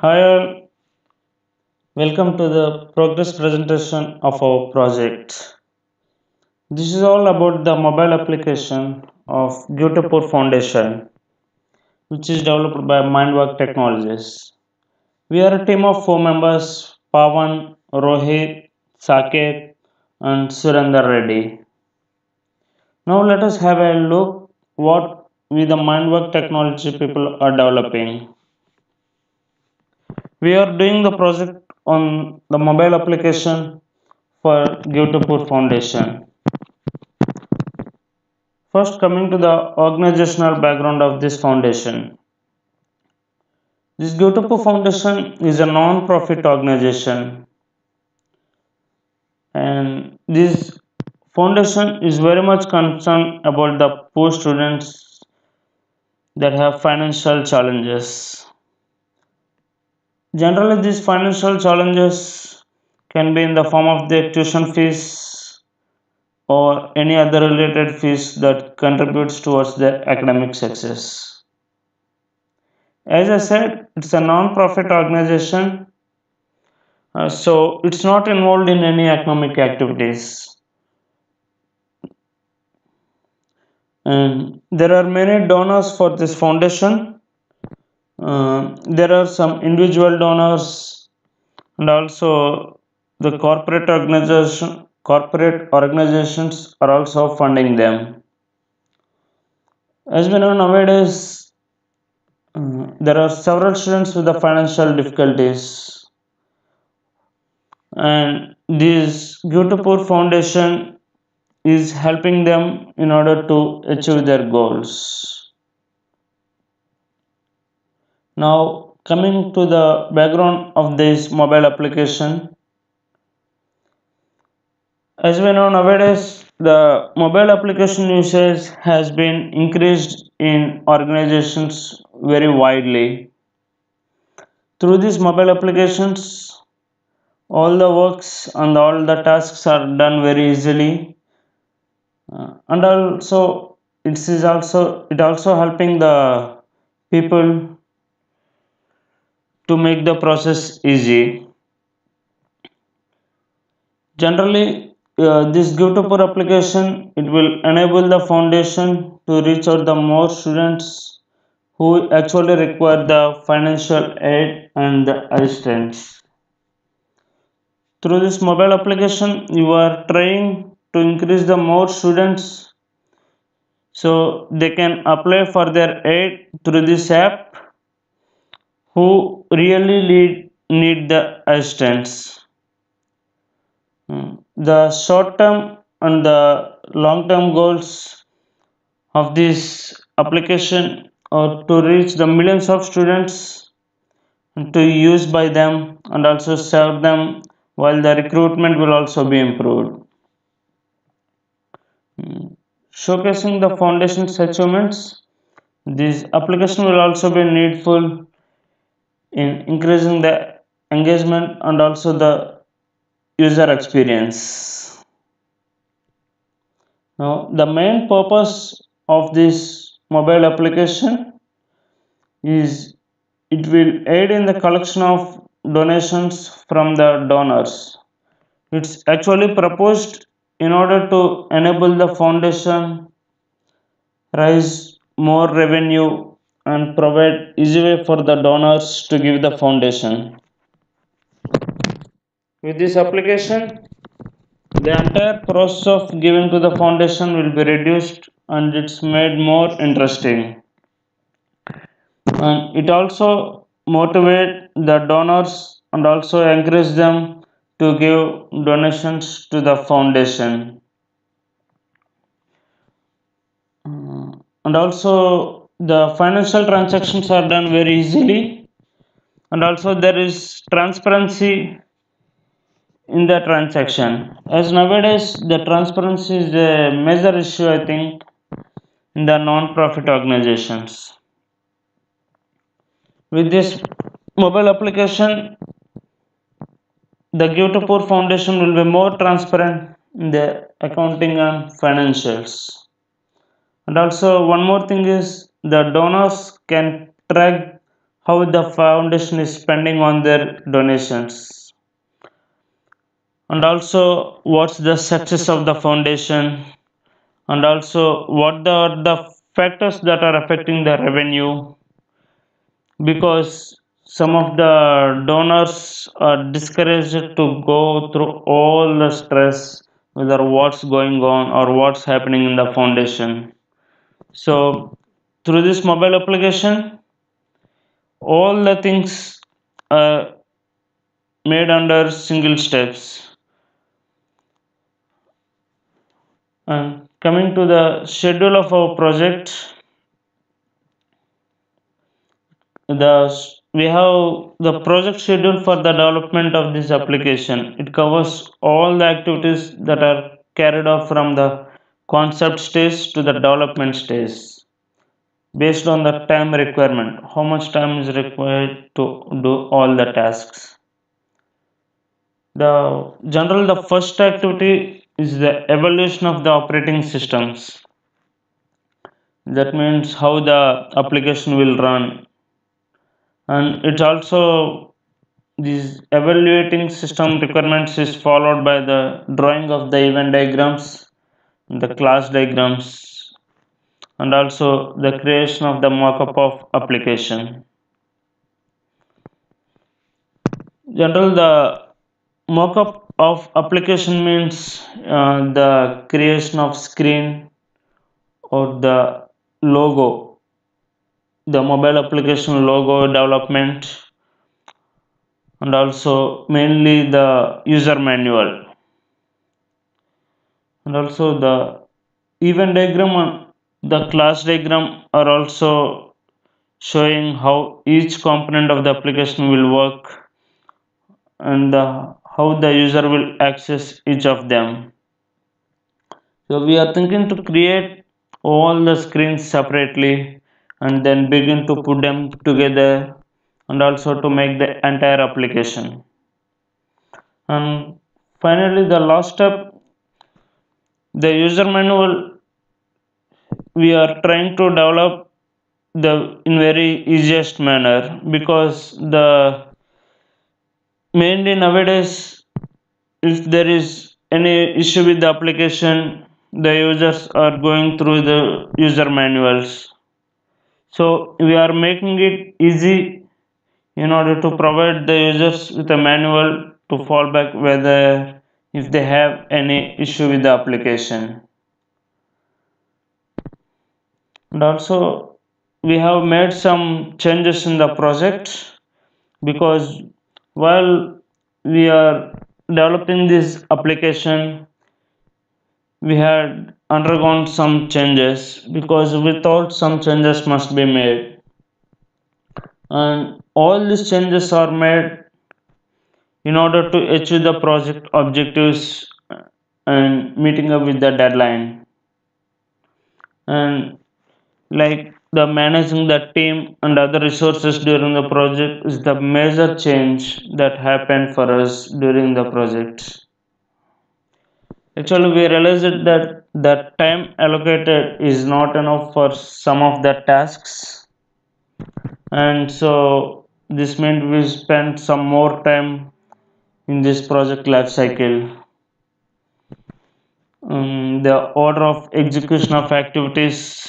Hi all, welcome to the progress presentation of our project. This is all about the mobile application of give2poor Foundation, which is developed by Mindwork Technologies. We are a team of four members: Pawan, Rohit, Saket, and Surendra Reddy. Now let us have a look what we the Mindwork Technology people are developing. We are doing the project on the mobile application for give2poor Foundation. First, coming to the organizational background of this foundation. This give2poor Foundation is a non-profit organization, and this foundation is very much concerned about the poor students that have financial challenges. Generally, these financial challenges can be in the form of their tuition fees or any other related fees that contributes towards their academic success. As I said, it's a non-profit organization, so it's not involved in any economic activities. And there are many donors for this foundation. There are some individual donors and also the corporate organizations are also funding them. As we know nowadays, there are several students with the financial difficulties, and this give2poor Foundation is helping them in order to achieve their goals. Now, coming to the background of this mobile application, as we know nowadays, the mobile application usage has been increased in organizations very widely. Through these mobile applications, all the works and all the tasks are done very easily, and also it also helping the people to make the process easy. Generally, this give2poor application it will enable the foundation to reach out the more students who actually require the financial aid and the assistance. Through this mobile application, you are trying to increase the more students so they can apply for their aid through this app who really need the assistance. The short term and the long term goals of this application are to reach the millions of students to use by them and also serve them while the recruitment will also be improved. Showcasing the foundation's achievements, this application will also be needful in increasing the engagement and also the user experience. Now, the main purpose of this mobile application is it will aid in the collection of donations from the donors. It's actually proposed in order to enable the foundation raise more revenue and provide easy way for the donors to give the foundation. With this application, the entire process of giving to the foundation will be reduced and it's made more interesting. And it also motivate the donors and also encourage them to give donations to the foundation. And also the financial transactions are done very easily, and also there is transparency in the transaction, as nowadays the transparency is a major issue I think in the non-profit organizations. With this mobile application, the give2poor Foundation will be more transparent in the accounting and financials. And also one more thing is the donors can track how the foundation is spending on their donations, and also what's the success of the foundation, and also what are the factors that are affecting the revenue, because some of the donors are discouraged to go through all the stress whether what's going on or what's happening in the foundation. So through this mobile application, all the things are made under single steps. And coming to the schedule of our project, we have the project schedule for the development of this application. It covers all the activities that are carried out from the concept stage to the development stage based on the time requirement, how much time is required to do all the tasks. The first activity is the evaluation of the operating systems. That means how the application will run, and it's also these evaluating system requirements is followed by the drawing of the event diagrams, the class diagrams, and also the creation of the mockup of application. General, the mockup of application means the creation of screen or the logo, the mobile application logo development, and also mainly the user manual, and also the event diagram and the class diagram are also showing how each component of the application will work, and how the user will access each of them. So we are thinking to create all the screens separately and then begin to put them together, and also to make the entire application. And finally, the last step, the user manual, we are trying to develop the in very easiest manner, because the mainly nowadays if there is any issue with the application, the users are going through the user manuals. So we are making it easy in order to provide the users with a manual to fall back whether if they have any issue with the application. And also we have made some changes in the project, because while we are developing this application, we had undergone some changes, because we thought some changes must be made, and all these changes are made in order to achieve the project objectives and meeting up with the deadline. And like the managing the team and other resources during the project is the major change that happened for us during the project. Actually, we realized that the time allocated is not enough for some of the tasks, and so this meant we spent some more time in this project life cycle. The order of execution of activities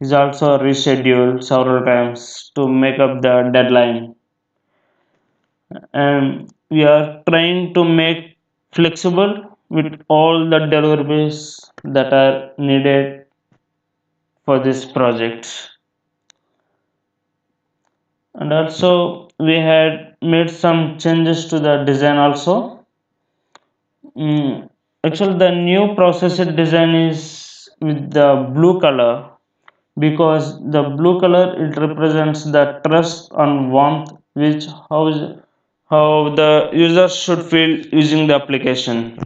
is also rescheduled several times to make up the deadline, and we are trying to make flexible with all the deliverables that are needed for this project. And also we had made some changes to the design also. Actually the new processor design is with the blue color, because the blue color it represents the trust and warmth which how the user should feel using the application.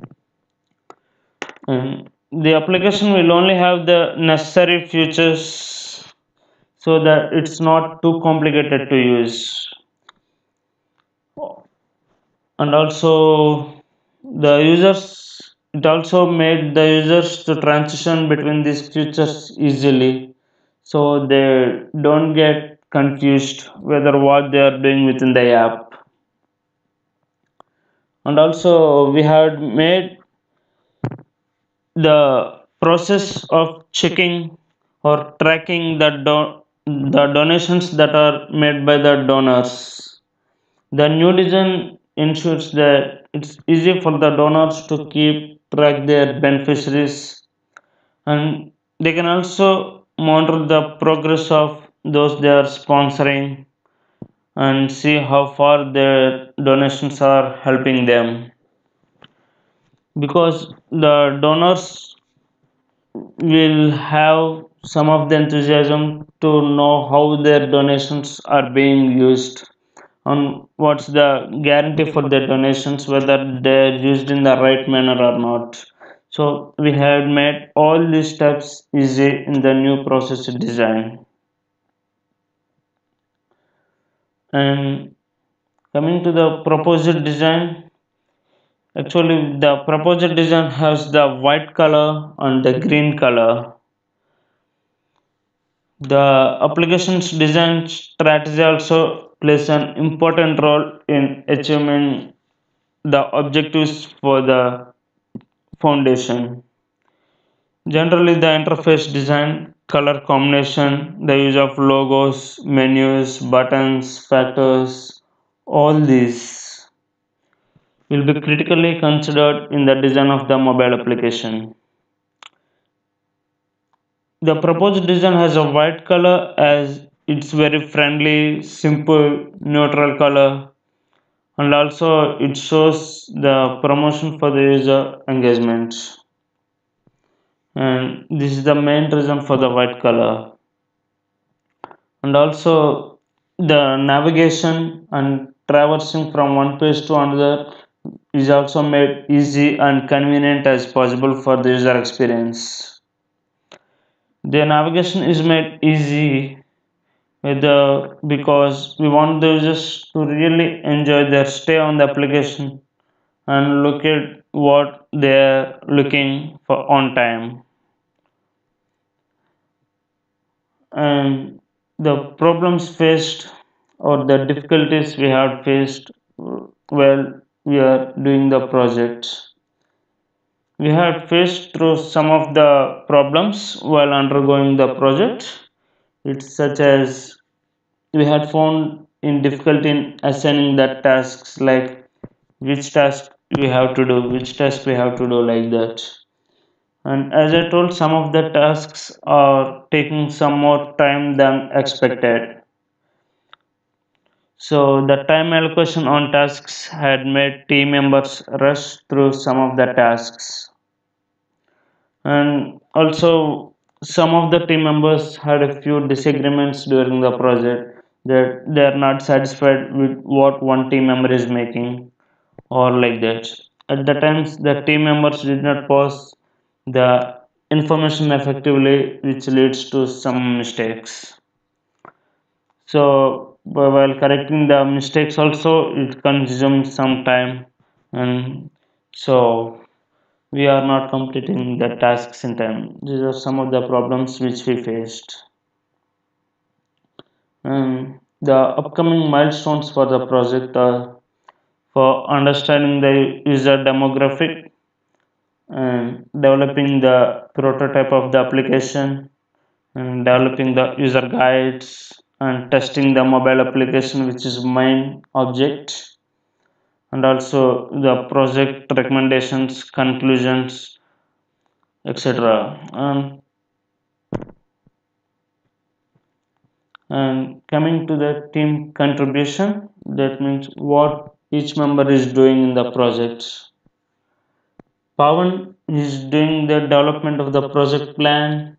The application will only have the necessary features so that it's not too complicated to use. And also the users, it also made the users to transition between these features easily, so they don't get confused whether what they are doing within the app. And also we had made the process of checking or tracking the donations that are made by the donors. The new design ensures that it's easy for the donors to keep track their beneficiaries, and they can also monitor the progress of those they are sponsoring and see how far their donations are helping them, because the donors will have some of the enthusiasm to know how their donations are being used and what's the guarantee for their donations, whether they're used in the right manner or not. So we have made all these steps easy in the new process design. And coming to the proposed design, actually the proposed design has the white color and the green color. The application's design strategy also plays an important role in achieving the objectives for the foundation. Generally, the interface design, color combination, the use of logos, menus, buttons, factors, all these will be critically considered in the design of the mobile application. The proposed design has a white color as it's very friendly, simple, neutral color, and also it shows the promotion for the user engagement. And this is the main reason for the white color. And also the navigation and traversing from one page to another is also made easy and convenient as possible for the user experience. The navigation is made easy because we want the users to really enjoy their stay on the application and look at what they're looking for on time. And the problems faced or the difficulties we have faced while we are doing the project. We had faced through some of the problems while undergoing the project. It's such as we had found in difficulty in assigning the tasks, like which task we have to do, which task we have to do, like that. And as I told, some of the tasks are taking some more time than expected. So the time allocation on tasks had made team members rush through some of the tasks. And also some of the team members had a few disagreements during the project, that they are not satisfied with what one team member is making or like that. At the times the team members did not pass the information effectively, which leads to some mistakes. So while correcting the mistakes also it consumes some time, and so we are not completing the tasks in time. These are some of the problems which we faced. And the upcoming milestones for the project are for understanding the user demographic and developing the prototype of the application and developing the user guides and testing the mobile application, which is main object, and also the project recommendations, conclusions, etc. And coming to the team contribution, that means what each member is doing in the project. Pawan is doing the development of the project plan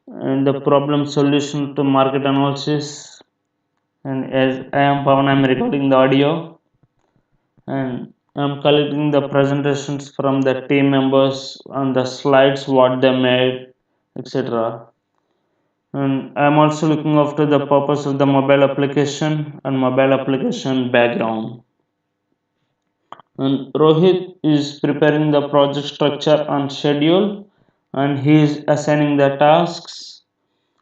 and the problem solution to market analysis. And as I am Pawan, I am recording the audio and I am collecting the presentations from the team members on the slides, what they made, etc. And I'm also looking after the purpose of the mobile application and mobile application background. And Rohit is preparing the project structure and schedule, and he is assigning the tasks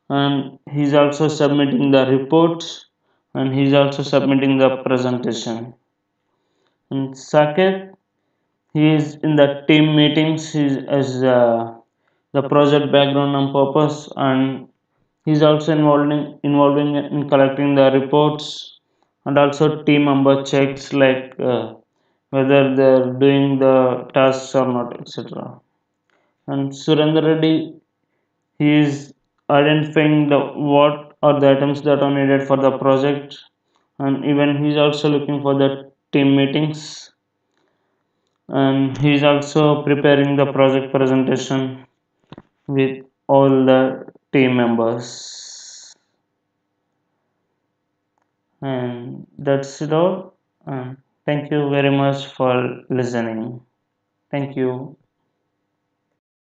and he's also submitting the reports, and he's also submitting the presentation. And Saket, he is in the team meetings, he as the project background and purpose, and he's also involving in collecting the reports and also team member checks like whether they're doing the tasks or not, etc. And Surendra Reddy, he is identifying the what are the items that are needed for the project, and even he's also looking for the team meetings, and he's also preparing the project presentation with all the team members. And that's it all. And thank you very much for listening. Thank you.